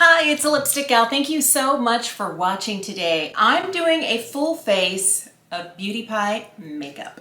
Hi, it's a Lipstick Gal. Thank you so much for watching today. I'm doing a full face of Beauty Pie makeup.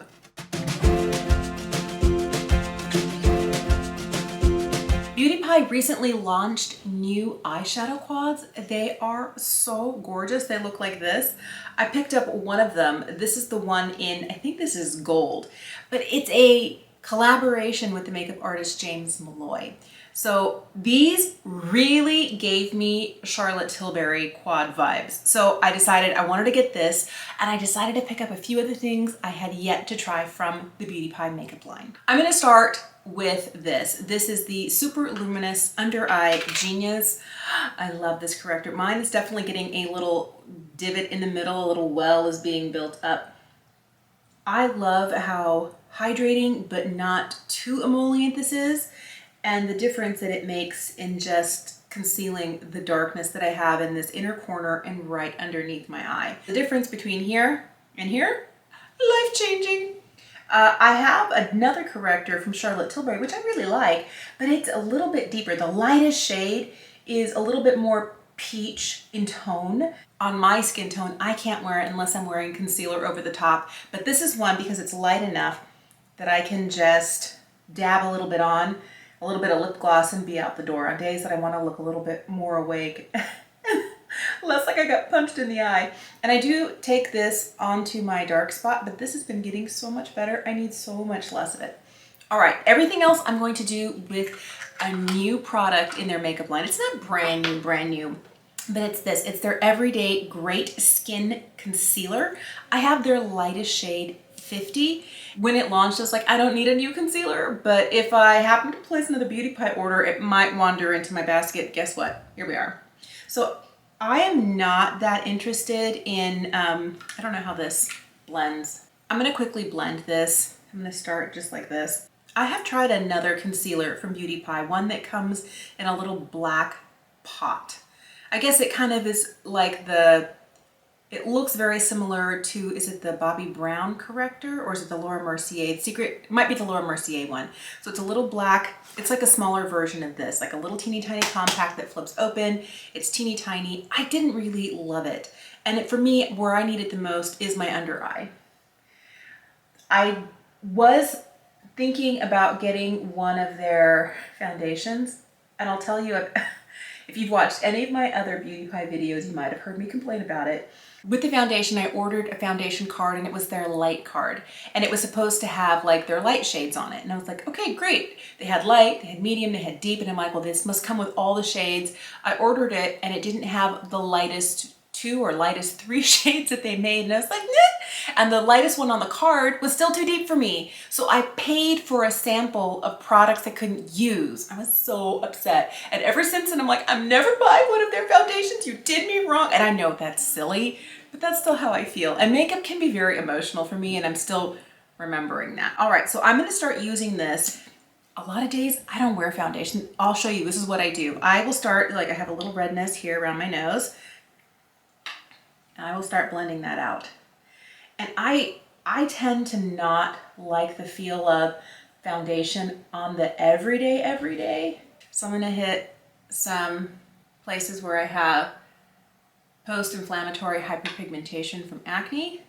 Beauty Pie recently launched new eyeshadow quads. They are so gorgeous. They look like this. I picked up one of them. This is the one in, I think this is gold, but it's a collaboration with the makeup artist James Molloy. So these really gave me Charlotte Tilbury quad vibes. So I decided I wanted to get this, and I decided to pick up a few other things I had yet to try from the Beauty Pie makeup line. I'm gonna start with this. This is the Super Luminous Under Eye Genius. I love this corrector. Mine is definitely getting a little divot in the middle, a little well is being built up. I love how hydrating but not too emollient this is, and the difference that it makes in just concealing the darkness that I have in this inner corner and right underneath my eye. The difference between here and here, life-changing. I have another corrector from Charlotte Tilbury, which I really like, but it's a little bit deeper. The lightest shade is a little bit more peach in tone. On my skin tone, I can't wear it unless I'm wearing concealer over the top, but this is one because it's light enough that I can just dab a little bit on, a little bit of lip gloss, and be out the door on days that I want to look a little bit more awake. Less like I got punched in the eye. And I do take this onto my dark spot, but this has been getting so much better. I need so much less of it. All right, everything else I'm going to do with a new product in their makeup line. It's not brand new, but it's this. It's their Everyday Great Skin Concealer. I have their lightest shade 50. When it launched, I was like, I don't need a new concealer, but if I happen to place another Beauty Pie order, it might wander into my basket. Guess what? Here we are. So I am not that interested in, I don't know how this blends. I'm gonna quickly blend this. I'm gonna start just like this. I have tried another concealer from Beauty Pie, one that comes in a little black pot. I guess it kind of is like it looks very similar to, is it the Bobbi Brown corrector or is it the Laura Mercier? It might be the Laura Mercier one. So it's a little black, it's like a smaller version of this, like a little teeny tiny compact that flips open. It's teeny tiny. I didn't really love it. And for me, where I need it the most is my under eye. I was thinking about getting one of their foundations, and I'll tell you, if you've watched any of my other Beauty Pie videos, you might have heard me complain about it. With the foundation, I ordered a foundation card, and it was their light card. And it was supposed to have like their light shades on it. And I was like, okay, great. They had light, they had medium, they had deep. And I'm like, well, this must come with all the shades. I ordered it, and it didn't have the lightest 2 or lightest 3 shades that they made. And I was like, nah. And the lightest one on the card was still too deep for me. So I paid for a sample of products I couldn't use. I was so upset. And ever since then, I'm like, I'm never buying one of their foundations. You did me wrong. And I know that's silly, but that's still how I feel. And makeup can be very emotional for me, and I'm still remembering that. All right, so I'm gonna start using this. A lot of days I don't wear foundation. I'll show you, this is what I do. I will start, like I have a little redness here around my nose, and I will start blending that out. And I tend to not like the feel of foundation on the everyday. So I'm gonna hit some places where I have post-inflammatory hyperpigmentation from acne.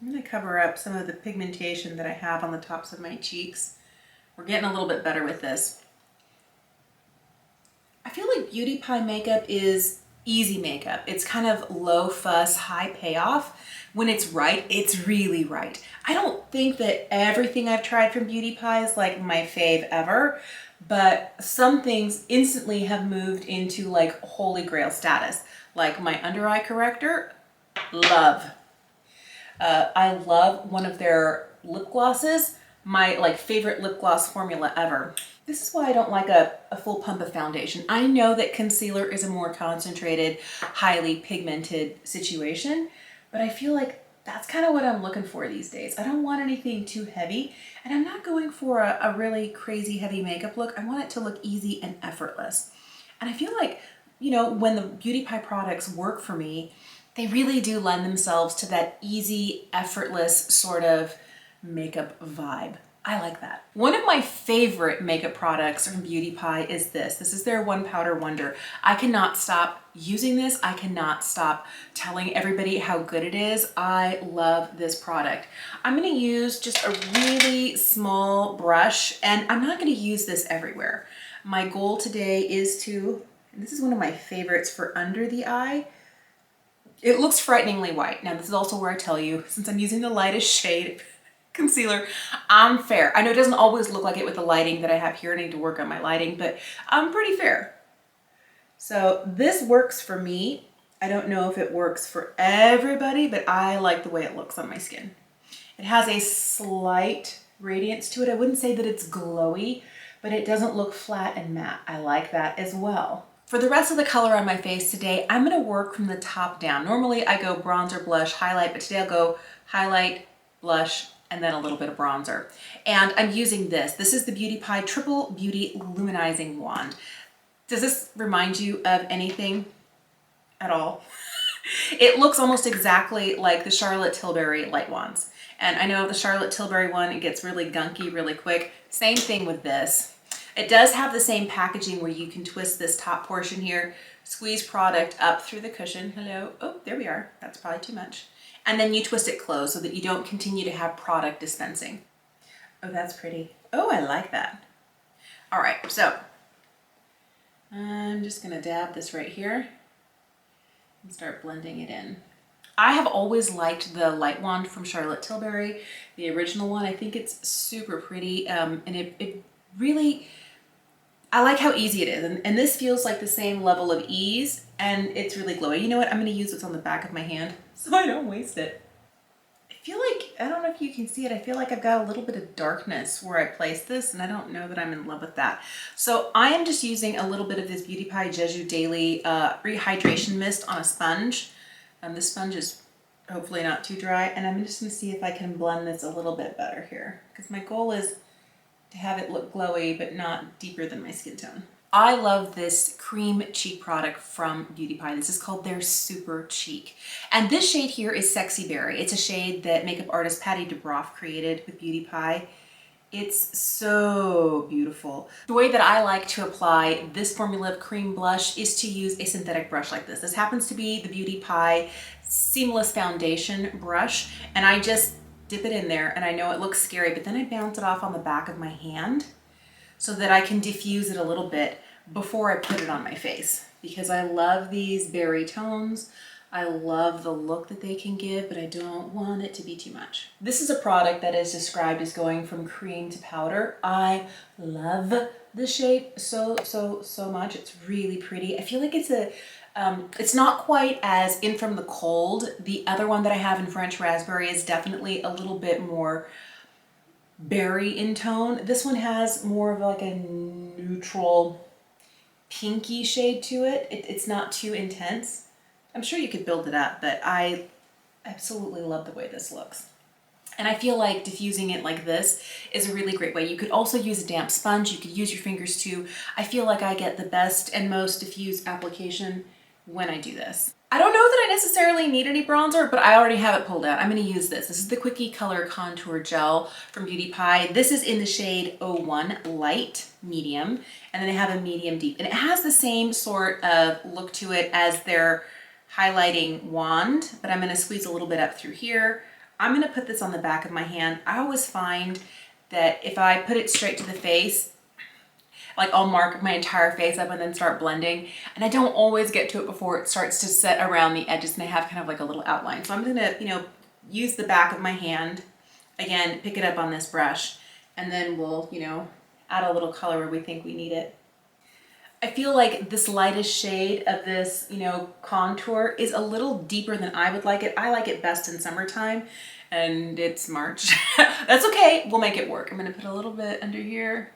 I'm gonna cover up some of the pigmentation that I have on the tops of my cheeks. We're getting a little bit better with this. I feel like Beauty Pie makeup is easy makeup. It's kind of low fuss, high payoff. When it's right, it's really right. I don't think that everything I've tried from Beauty Pie is like my fave ever, but some things instantly have moved into like holy grail status. Like my under eye corrector, love. I love one of their lip glosses, my like favorite lip gloss formula ever. This is why I don't like a full pump of foundation. I know that concealer is a more concentrated, highly pigmented situation, but I feel like that's kind of what I'm looking for these days. I don't want anything too heavy, and I'm not going for a really crazy heavy makeup look. I want it to look easy and effortless. And I feel like, you know, when the Beauty Pie products work for me, they really do lend themselves to that easy, effortless sort of makeup vibe. I like that. One of my favorite makeup products from Beauty Pie is this. This is their One Powder Wonder. I cannot stop using this. I cannot stop telling everybody how good it is. I love this product. I'm gonna use just a really small brush, and I'm not gonna use this everywhere. My goal today is to, and this is one of my favorites for under the eye. It looks frighteningly white. Now this is also where I tell you, since I'm using the lightest shade concealer, I'm fair. I know it doesn't always look like it with the lighting that I have here. I need to work on my lighting, but I'm pretty fair. So this works for me. I don't know if it works for everybody, but I like the way it looks on my skin. It has a slight radiance to it. I wouldn't say that it's glowy, but it doesn't look flat and matte. I like that as well. For the rest of the color on my face today, I'm gonna work from the top down. Normally I go bronzer, blush, highlight, but today I'll go highlight, blush, and then a little bit of bronzer. And I'm using this. This is the Beauty Pie Triple Beauty Luminizing Wand. Does this remind you of anything at all? It looks almost exactly like the Charlotte Tilbury light wands. And I know the Charlotte Tilbury one, it gets really gunky really quick. Same thing with this. It does have the same packaging where you can twist this top portion here, squeeze product up through the cushion. Hello, oh, there we are. That's probably too much. And then you twist it closed so that you don't continue to have product dispensing. Oh, that's pretty. Oh, I like that. All right, so I'm just gonna dab this right here and start blending it in. I have always liked the light wand from Charlotte Tilbury, the original one. I think it's super pretty, and it really, I like how easy it is. And this feels like the same level of ease, and it's really glowy. You know what? I'm gonna use what's on the back of my hand so I don't waste it. I feel like, I don't know if you can see it, I feel like I've got a little bit of darkness where I place this, and I don't know that I'm in love with that. So I am just using a little bit of this Beauty Pie Jeju Daily Rehydration Mist on a sponge. This sponge is hopefully not too dry, and I'm just gonna see if I can blend this a little bit better here, because my goal is to have it look glowy, but not deeper than my skin tone. I love this cream cheek product from Beauty Pie. This is called their Super Cheek. And this shade here is Sexy Berry. It's a shade that makeup artist Patty DeBroff created with Beauty Pie. It's so beautiful. The way that I like to apply this formula of cream blush is to use a synthetic brush like this. This happens to be the Beauty Pie Seamless Foundation brush, and I just dip it in there, and I know it looks scary, but then I bounce it off on the back of my hand so that I can diffuse it a little bit before I put it on my face, because I love these berry tones. I love the look that they can give, but I don't want it to be too much. This is a product that is described as going from cream to powder. I love the shape so much. It's really pretty. I feel like it's not quite as In From the Cold. The other one that I have in French Raspberry is definitely a little bit more berry in tone. This one has more of like a neutral pinky shade to it. It's not too intense. I'm sure you could build it up, but I absolutely love the way this looks. And I feel like diffusing it like this is a really great way. You could also use a damp sponge. You could use your fingers too. I feel like I get the best and most diffused application when I do this. I don't know that I necessarily need any bronzer, but I already have it pulled out. I'm gonna use this. This is the Quickie Color Contour Gel from Beauty Pie. This is in the shade 01 Light Medium, and then they have a Medium Deep. And it has the same sort of look to it as their highlighting wand, but I'm gonna squeeze a little bit up through here. I'm gonna put this on the back of my hand. I always find that if I put it straight to the face, like I'll mark my entire face up and then start blending, and I don't always get to it before it starts to set around the edges and I have kind of like a little outline. So I'm gonna, use the back of my hand, again, pick it up on this brush, and then we'll, add a little color where we think we need it. I feel like this lightest shade of this, contour is a little deeper than I would like it. I like it best in summertime, and it's March. That's okay, we'll make it work. I'm gonna put a little bit under here.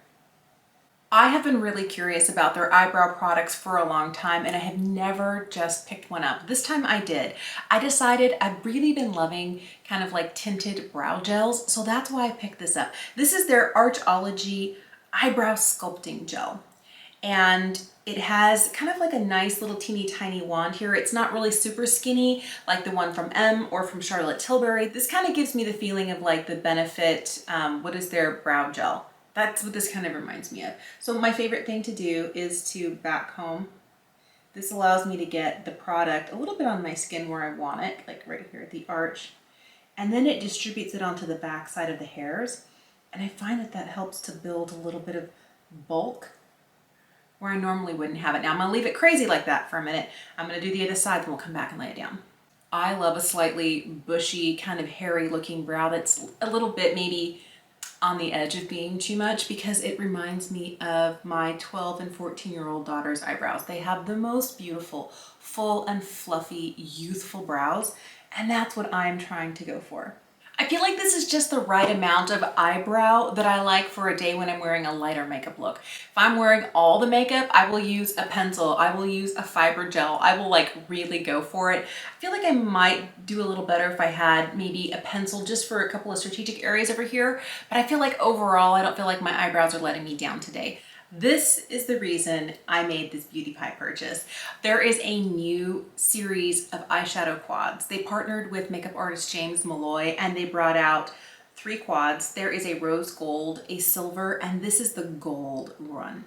I have been really curious about their eyebrow products for a long time, and I have never just picked one up. This time I did. I decided I've really been loving kind of like tinted brow gels, so that's why I picked this up. This is their Arch-ology Eyebrow Sculpting Gel. and it has kind of like a nice little teeny tiny wand here. It's not really super skinny like the one from or from Charlotte Tilbury. This kind of gives me the feeling of like the Benefit, what is their brow gel? That's what this kind of reminds me of. So my favorite thing to do is to back comb. This allows me to get the product a little bit on my skin where I want it, like right here at the arch. And then it distributes it onto the back side of the hairs. And I find that that helps to build a little bit of bulk where I normally wouldn't have it. Now I'm gonna leave it crazy like that for a minute. I'm gonna do the other side, then we'll come back and lay it down. I love a slightly bushy, kind of hairy looking brow that's a little bit maybe on the edge of being too much, because it reminds me of my 12 and 14-year-old daughter's eyebrows. They have the most beautiful, full and fluffy, youthful brows, and that's what I'm trying to go for. I feel like this is just the right amount of eyebrow that I like for a day when I'm wearing a lighter makeup look. If I'm wearing all the makeup, I will use a pencil, I will use a fiber gel, I will like really go for it. I feel like I might do a little better if I had maybe a pencil just for a couple of strategic areas over here, but I feel like overall, I don't feel like my eyebrows are letting me down today. This is the reason I made this Beauty Pie purchase. There is a new series of eyeshadow quads. They partnered with makeup artist James Molloy and they brought out 3 quads. There is a rose gold, a silver, and this is the gold one.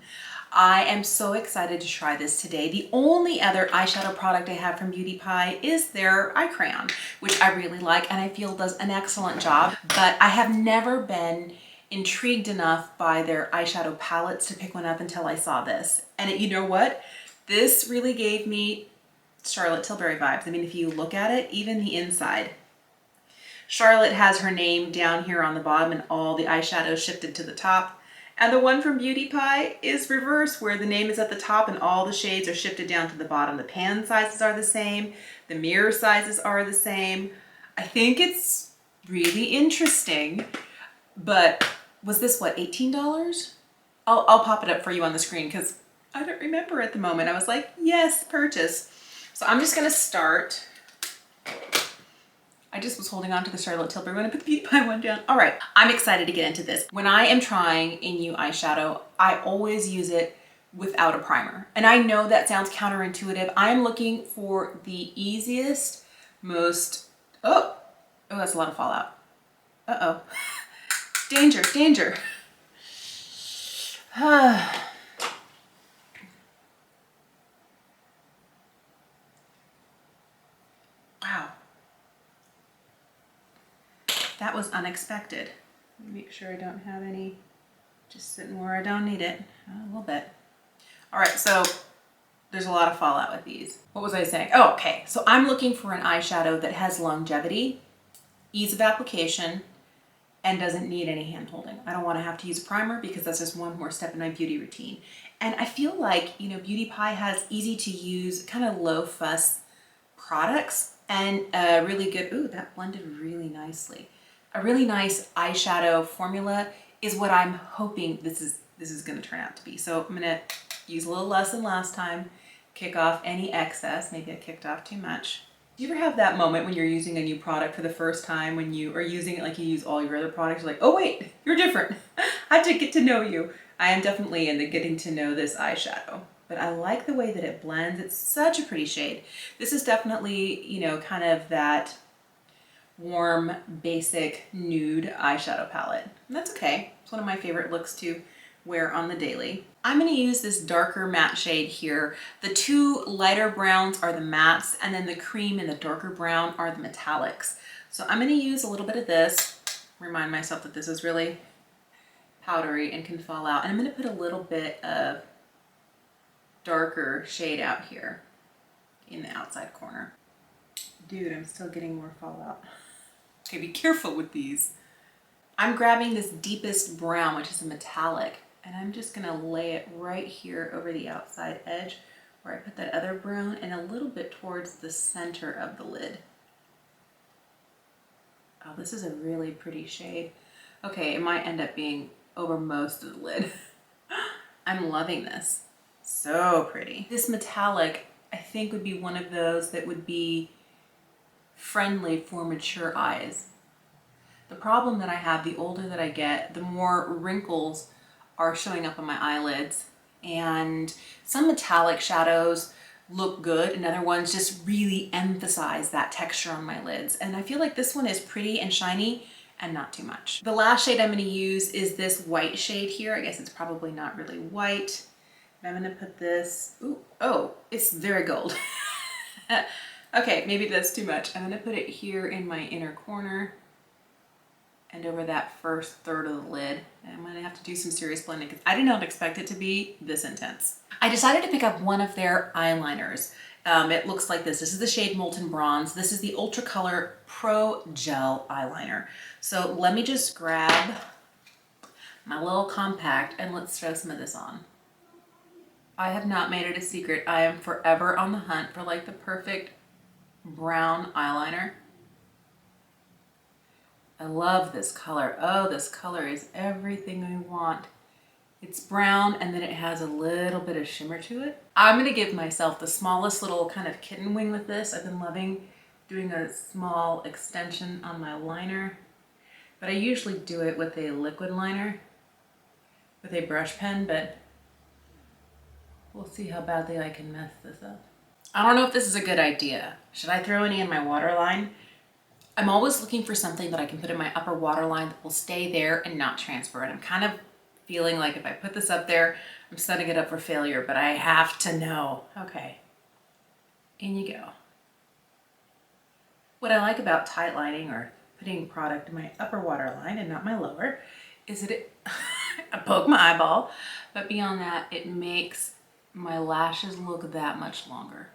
I am so excited to try this today. The only other eyeshadow product I have from Beauty Pie is their eye crayon, which I really like and I feel does an excellent job, but I have never been intrigued enough by their eyeshadow palettes to pick one up until I saw this. And you know what? This really gave me Charlotte Tilbury vibes. I mean, if you look at it, even the inside. Charlotte has her name down here on the bottom and all the eyeshadows shifted to the top. And the one from Beauty Pie is reverse, where the name is at the top and all the shades are shifted down to the bottom. The pan sizes are the same. The mirror sizes are the same. I think it's really interesting, but was this what, $18? I'll pop it up for you on the screen because I don't remember at the moment. I was like, yes, purchase. So I'm just gonna start. I just was holding on to the Charlotte Tilbury one. I put the Beauty Pie one down. All right, I'm excited to get into this. When I am trying a new eyeshadow, I always use it without a primer. And I know that sounds counterintuitive. I'm looking for the easiest, most, oh, that's a lot of fallout. Uh-oh. Danger, danger. Wow. That was unexpected. Let me make sure I don't have any just sitting where I don't need it. A little bit. All right, so there's a lot of fallout with these. What was I saying? Oh, okay. So I'm looking for an eyeshadow that has longevity, ease of application, and doesn't need any hand holding. I don't want to have to use a primer because that's just one more step in my beauty routine. And I feel like, you know, Beauty Pie has easy to use, kind of low fuss products and a really good, ooh, that blended really nicely. A really nice eyeshadow formula is what I'm hoping this is going to turn out to be. So I'm going to use a little less than last time, kick off any excess. Maybe I kicked off too much. Do you ever have that moment when you're using a new product for the first time, when you are using it like you use all your other products? You're like, oh wait, you're different. I had to get to know you. I am definitely in the getting to know this eyeshadow, but I like the way that it blends. It's such a pretty shade. This is definitely, you know, kind of that warm, basic nude eyeshadow palette. And that's okay. It's one of my favorite looks to wear on the daily. I'm going to use this darker matte shade here. The 2 lighter browns are the mattes, and then the cream and the darker brown are the metallics. So I'm going to use a little bit of this, remind myself that this is really powdery and can fall out. And I'm going to put a little bit of darker shade out here in the outside corner. Dude, I'm still getting more fallout. Okay, be careful with these. I'm grabbing this deepest brown, which is a metallic, and I'm just gonna lay it right here over the outside edge where I put that other brown, and a little bit towards the center of the lid. Oh, this is a really pretty shade. Okay, it might end up being over most of the lid. I'm loving this. So pretty. This metallic, I think, would be one of those that would be friendly for mature eyes. The problem that I have, the older that I get, the more wrinkles are showing up on my eyelids and some metallic shadows look good and other ones just really emphasize that texture on my lids. And I feel like this one is pretty and shiny and not too much. The last shade I'm going to use is this white shade here. I guess it's probably not really white. I'm going to put this, ooh, oh, it's very gold. Okay, maybe that's too much. I'm going to put it here in my inner corner and over that first third of the lid. And I'm going to have to do some serious blending because I did not expect it to be this intense. I decided to pick up one of their eyeliners. It looks like this. This is the shade Molten Bronze. This is the Ultra Color Pro Gel eyeliner. So let me just grab my little compact and let's throw some of this on. I have not made it a secret. I am forever on the hunt for like the perfect brown eyeliner. I love this color. Oh, this color is everything we want. It's brown and then it has a little bit of shimmer to it. I'm gonna give myself the smallest little kind of kitten wing with this. I've been loving doing a small extension on my liner, but I usually do it with a liquid liner with a brush pen, but we'll see how badly I can mess this up. I don't know if this is a good idea. Should I throw any in my waterline? I'm always looking for something that I can put in my upper waterline that will stay there and not transfer. And I'm kind of feeling like if I put this up there, I'm setting it up for failure, but I have to know. Okay, in you go. What I like about tightlining or putting product in my upper waterline and not my lower is that I poke my eyeball, but beyond that, it makes my lashes look that much longer.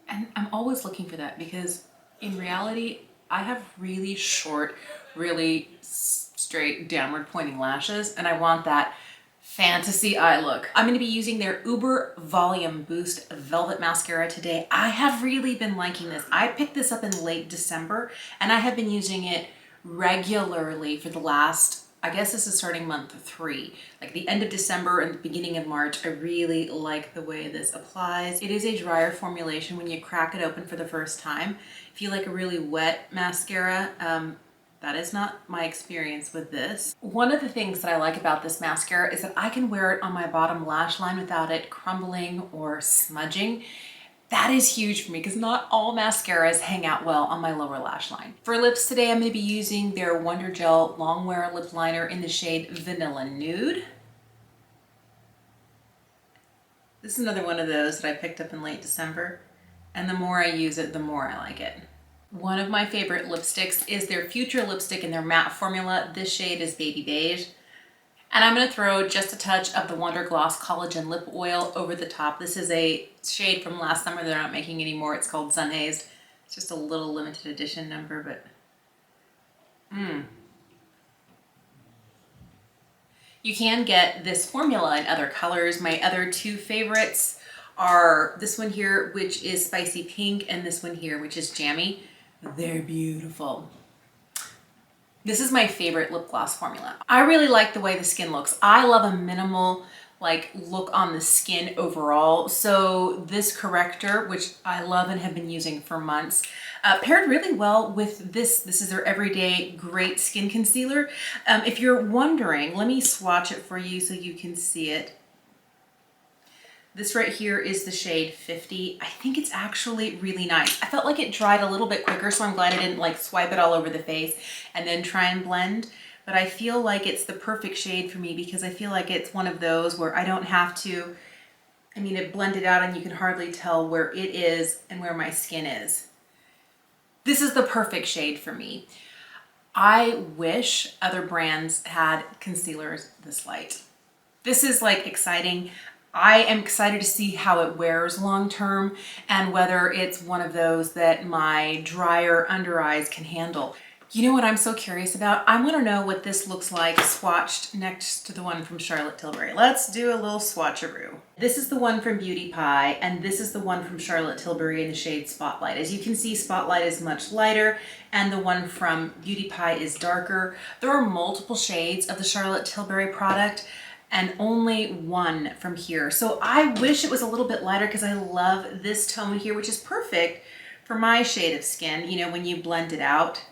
And I'm always looking for that because in reality, I have really short, really straight downward pointing lashes and I want that fantasy eye look. I'm gonna be using their Uber Volume Boost Velvet Mascara today. I have really been liking this. I picked this up in late December and I have been using it regularly for the last, I guess this is starting month 3, like the end of December and the beginning of March. I really like the way this applies. It is a drier formulation when you crack it open for the first time. If you like a really wet mascara, that is not my experience with this. One of the things that I like about this mascara is that I can wear it on my bottom lash line without it crumbling or smudging. That is huge for me because not all mascaras hang out well on my lower lash line. For lips today, I'm going to be using their Wonder Gel Long Wear Lip Liner in the shade Vanilla Nude. This is another one of those that I picked up in late December, and the more I use it, the more I like it. One of my favorite lipsticks is their FutureLipstick in their matte formula. This shade is Baby Beige. And I'm going to throw just a touch of the Wonder Gloss Collagen Lip Oil over the top. This is a shade from last summer they're not making anymore. It's called Sun Hazed. It's just a little limited edition number, but You can get this formula in other colors. My other 2 favorites are this one here, which is Spicy Pink, and this one here, which is Jammy. They're beautiful. This is my favorite lip gloss formula. I really like the way the skin looks. I love a minimal look on the skin overall. So this corrector, which I love and have been using for months, paired really well with this. This is their Everyday Great Skin Concealer. If you're wondering, let me swatch it for you so you can see it. This right here is the shade 50. I think it's actually really nice. I felt like it dried a little bit quicker, so I'm glad I didn't swipe it all over the face and then try and blend. But I feel like it's the perfect shade for me because I feel like it's one of those where I don't have to, it blended out and you can hardly tell where it is and where my skin is. This is the perfect shade for me. I wish other brands had concealers this light. This is exciting. I am excited to see how it wears long term and whether it's one of those that my drier under eyes can handle. You know what I'm so curious about? I want to know what this looks like swatched next to the one from Charlotte Tilbury. Let's do a little swatcheroo. This is the one from Beauty Pie, and this is the one from Charlotte Tilbury in the shade Spotlight. As you can see, Spotlight is much lighter, and the one from Beauty Pie is darker. There are multiple shades of the Charlotte Tilbury product, and only one from here. So I wish it was a little bit lighter because I love this tone here, which is perfect for my shade of skin, when you blend it out.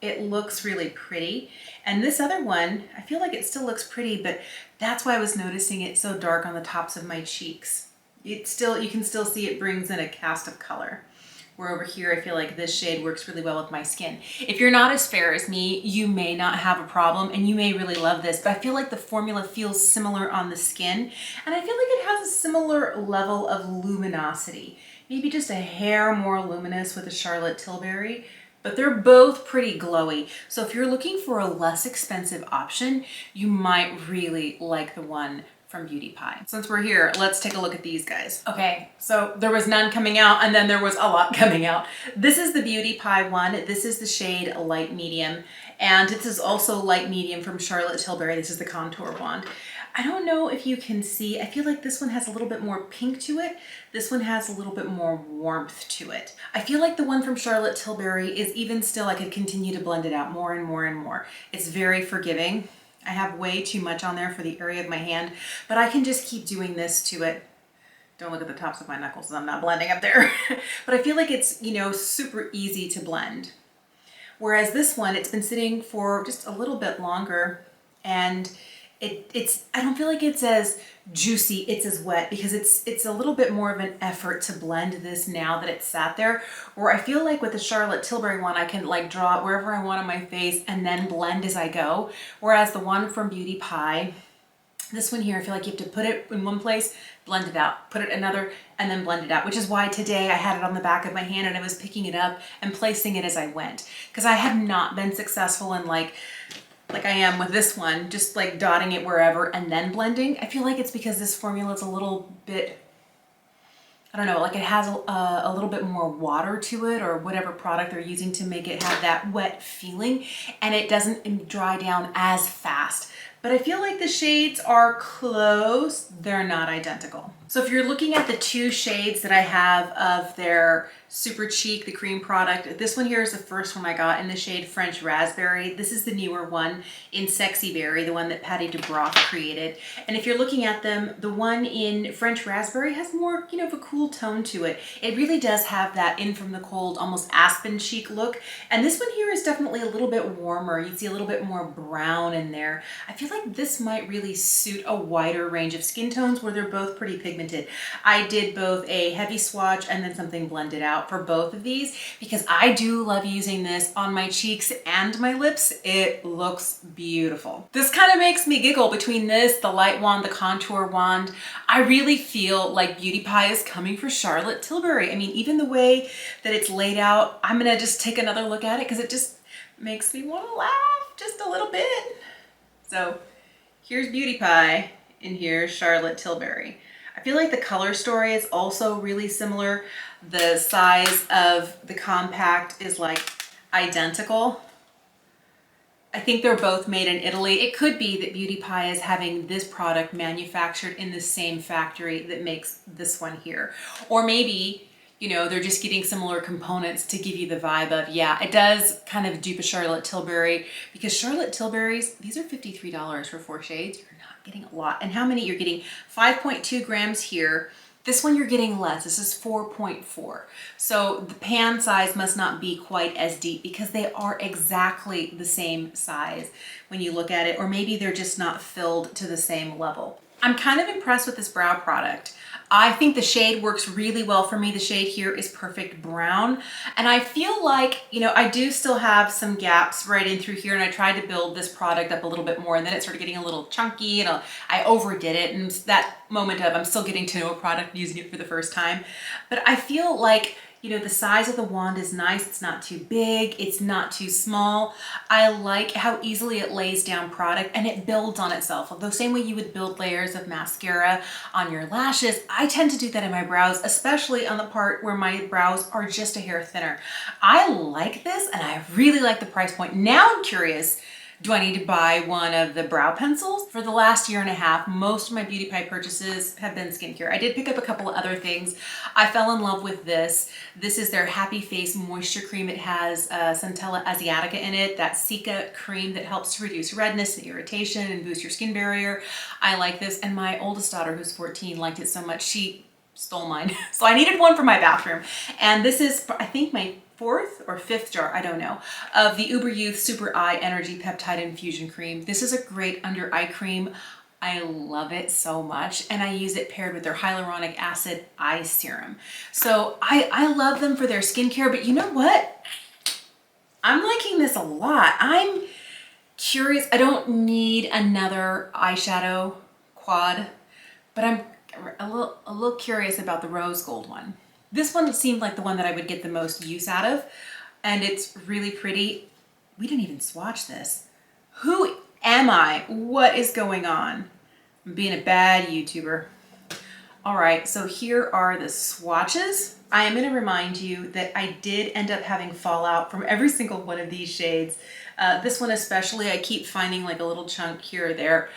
it looks really pretty. And this other one, I feel like it still looks pretty, but that's why I was noticing it so dark on the tops of my cheeks. You can still see it brings in a cast of color. Where over here, I feel like this shade works really well with my skin. If you're not as fair as me, you may not have a problem and you may really love this, but I feel like the formula feels similar on the skin. And I feel like it has a similar level of luminosity. Maybe just a hair more luminous with the Charlotte Tilbury, but they're both pretty glowy. So if you're looking for a less expensive option, you might really like the one from Beauty Pie. Since we're here, let's take a look at these guys. Okay, so there was none coming out and then there was a lot coming out. This is the Beauty Pie one. This is the shade Light Medium. And this is also Light Medium from Charlotte Tilbury. This is the contour wand. I don't know if you can see, I feel like this one has a little bit more pink to it. This one has a little bit more warmth to it. I feel like the one from Charlotte Tilbury is even still, I could continue to blend it out more and more and more. It's very forgiving. I have way too much on there for the area of my hand, but I can just keep doing this to it. Don't look at the tops of my knuckles, I'm not blending up there. But I feel like it's, you know, super easy to blend. Whereas this one, it's been sitting for just a little bit longer and I don't feel like it's as juicy, it's as wet, because it's a little bit more of an effort to blend this now that it's sat there. Where I feel like with the Charlotte Tilbury one, I can like draw it wherever I want on my face and then blend as I go. Whereas the one from Beauty Pie, this one here, I feel like you have to put it in one place, blend it out, put it another, and then blend it out, which is why today I had it on the back of my hand and I was picking it up and placing it as I went. Because I have not been successful in like I am with this one, just like dotting it wherever and then blending. I feel like it's because this formula is a little bit, I don't know, like it has a little bit more water to it, or whatever product they're using to make it have that wet feeling, and it doesn't dry down as fast. But I feel like the shades are close, they're not identical. So if you're looking at the two shades that I have of their Super Cheek, the cream product, this one here is the first one I got in the shade French Raspberry. This is the newer one in Sexy Berry, the one that Patty DeBroff created. And if you're looking at them, the one in French Raspberry has more, you know, of a cool tone to it. It really does have that in from the cold, almost aspen cheek look. And this one here is definitely a little bit warmer. You see a little bit more brown in there. I feel like this might really suit a wider range of skin tones where they're both pretty pigmented. I did both a heavy swatch and then something blended out for both of these because I do love using this on my cheeks and my lips. It looks beautiful. This kind of makes me giggle between this, the light wand, the contour wand. I really feel like Beauty Pie is coming for Charlotte Tilbury. I mean, even the way that it's laid out, I'm gonna just take another look at it because it just makes me want to laugh just a little bit. So here's Beauty Pie and here's Charlotte Tilbury. I feel like the color story is also really similar. The size of the compact is like identical. I think they're both made in Italy. It could be that Beauty Pie is having this product manufactured in the same factory that makes this one here. Or maybe, you know, they're just getting similar components to give you the vibe of, yeah, it does kind of dupe a Charlotte Tilbury, because Charlotte Tilbury's, these are $53 for 4 shades. You're not getting a lot. And how many? You're getting 5.2 grams here. This one you're getting less. This is 4.4. So the pan size must not be quite as deep because they are exactly the same size when you look at it, or maybe they're just not filled to the same level. I'm kind of impressed with this brow product. I think the shade works really well for me. The shade here is Perfect Brown. And I feel like, you know, I do still have some gaps right in through here, and I tried to build this product up a little bit more, and then it started getting a little chunky and I overdid it. And that moment of I'm still getting to know a product using it for the first time. But I feel like, you know, the size of the wand is nice. It's not too big. It's not too small. I like how easily it lays down product and it builds on itself. The same way you would build layers of mascara on your lashes, I tend to do that in my brows, especially on the part where my brows are just a hair thinner. I like this and I really like the price point. Now I'm curious, do I need to buy one of the brow pencils? For the last year and a half, most of my Beauty Pie purchases have been skincare. I did pick up a couple of other things. I fell in love with this. This is their Happy Face Moisture Cream. It has Centella Asiatica in it, that Cica cream that helps to reduce redness and irritation and boost your skin barrier. I like this, and my oldest daughter, who's 14, liked it so much. She stole mine. So I needed one for my bathroom. And this is, I think, my 4th or 5th jar, I don't know, of the Uber Youth Super Eye Energy Peptide Infusion Cream. This is a great under eye cream. I love it so much, and I use it paired with their hyaluronic acid eye serum. So I love them for their skincare, but you know what? I'm liking this a lot. I'm curious. I don't need another eyeshadow quad, but I'm a little curious about the rose gold one. This one seemed like the one that I would get the most use out of, and it's really pretty. We didn't even swatch this. Who am I? What is going on? I'm being a bad YouTuber. All right, so here are the swatches. I am going to remind you that I did end up having fallout from every single one of these shades. This one especially, I keep finding like a little chunk here or there.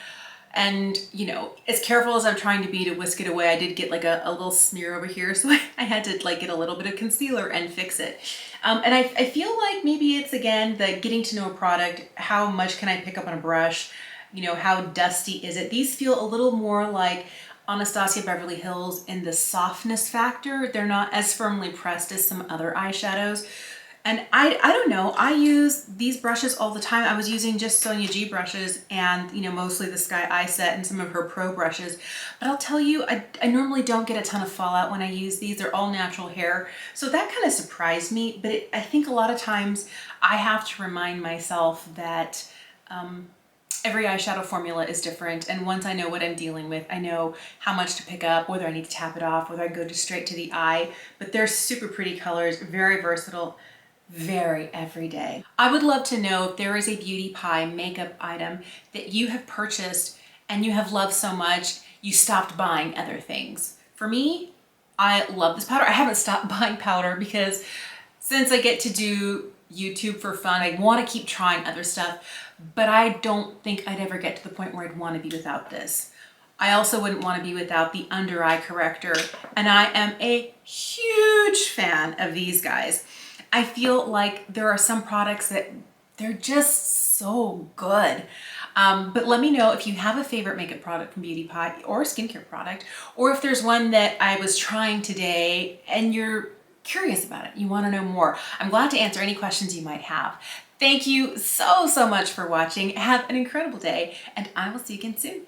And, you know, as careful as I'm trying to be to whisk it away, I did get like a little smear over here. So I had to like get a little bit of concealer and fix it. And I feel like maybe it's, again, the getting to know a product. How much can I pick up on a brush? You know, how dusty is it? These feel a little more like Anastasia Beverly Hills in the softness factor. They're not as firmly pressed as some other eyeshadows. And I don't know, I use these brushes all the time. I was using just Sonia G brushes and, you know, mostly the Sky Eye Set and some of her pro brushes. But I'll tell you, I normally don't get a ton of fallout when I use these. They're all natural hair. So that kind of surprised me. But I think a lot of times I have to remind myself that every eyeshadow formula is different, and once I know what I'm dealing with, I know how much to pick up, whether I need to tap it off, whether I go just straight to the eye. But they're super pretty colors, very versatile, very everyday. I would love to know if there is a Beauty Pie makeup item that you have purchased and you have loved so much you stopped buying other things. For me, I love this powder. I haven't stopped buying powder because since I get to do YouTube for fun, I want to keep trying other stuff, but I don't think I'd ever get to the point where I'd want to be without this. I also wouldn't want to be without the under eye corrector, and I am a huge fan of these guys. I feel like there are some products that they're just so good. But let me know if you have a favorite makeup product from Beauty Pie or a skincare product, or if there's one that I was trying today and you're curious about it, you want to know more. I'm glad to answer any questions you might have. Thank you so much for watching. Have an incredible day, and I will see you again soon.